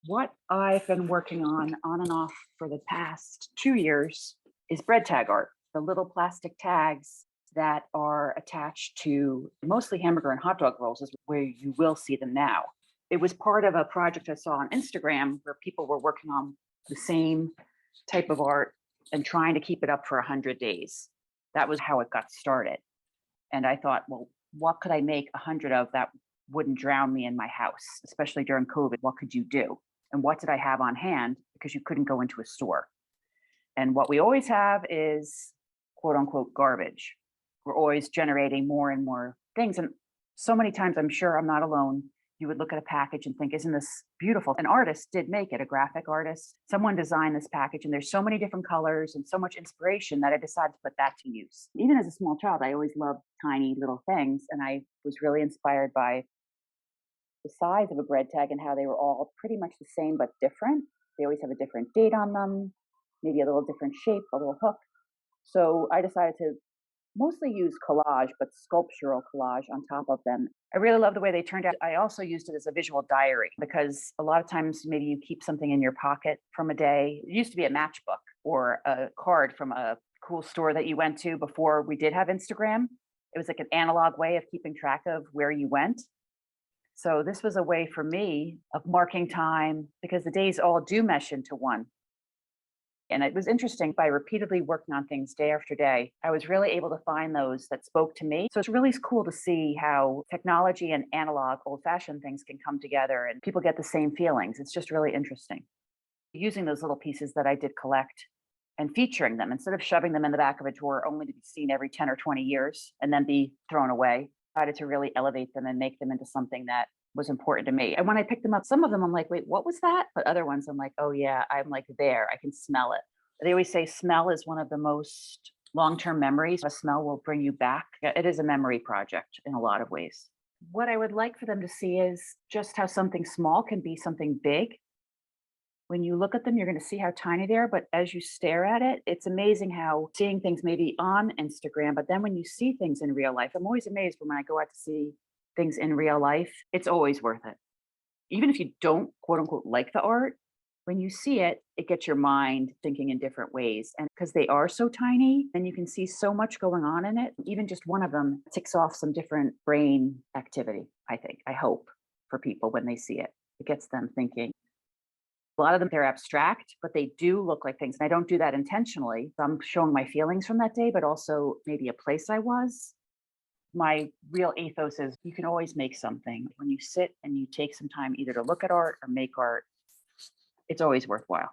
What I've been working on and off for the past 2 years is bread tag art, the little plastic tags that are attached to mostly hamburger and hot dog rolls, is where you will see them now. It was part of a project I saw on Instagram where people were working on the same type of art and trying to keep it up for 100 days. That was how it got started. And I thought, well, what could I make 100 of that wouldn't drown me in my house, especially during COVID? What could you do? And what did I have on hand? Because you couldn't go into a store. And what we always have is quote unquote garbage. We're always generating more and more things. And so many times, I'm sure I'm not alone. You would look at a package and think, isn't this beautiful? An artist did make it, a graphic artist. Someone designed this package, and there's so many different colors and so much inspiration that I decided to put that to use. Even as a small child, I always loved tiny little things. And I was really inspired by the size of a bread tag and how they were all pretty much the same but different. They always have a different date on them, maybe a little different shape, a little hook. So I decided to mostly use collage, but sculptural collage on top of them. I really love the way they turned out. I also used it as a visual diary because a lot of times maybe you keep something in your pocket from a day. It used to be a matchbook or a card from a cool store that you went to before we did have Instagram. It was like an analog way of keeping track of where you went. So this was a way for me of marking time because the days all do mesh into one. And it was interesting by repeatedly working on things day after day, I was really able to find those that spoke to me. So it's really cool to see how technology and analog, old fashioned things can come together and people get the same feelings. It's just really interesting. Using those little pieces that I did collect and featuring them instead of shoving them in the back of a drawer only to be seen every 10 or 20 years and then be thrown away, I decided to really elevate them and make them into something that was important to me. And when I picked them up, some of them I'm like, wait, what was that? But other ones I'm like, oh yeah, I'm like there. I can smell it. They always say smell is one of the most long-term memories. A smell will bring you back. It is a memory project in a lot of ways. What I would like for them to see is just how something small can be something big. When you look at them, you're going to see how tiny they are. But as you stare at it, it's amazing how seeing things maybe on Instagram, but then when you see things in real life, I'm always amazed when I go out to see things in real life. It's always worth it. Even if you don't quote unquote like the art, when you see it, it gets your mind thinking in different ways. And because they are so tiny and you can see so much going on in it, even just one of them ticks off some different brain activity, I think, I hope for people when they see it. It gets them thinking. A lot of them, they're abstract, but they do look like things. And I don't do that intentionally. I'm showing my feelings from that day, but also maybe a place I was. My real ethos is you can always make something. When you sit and you take some time either to look at art or make art, it's always worthwhile.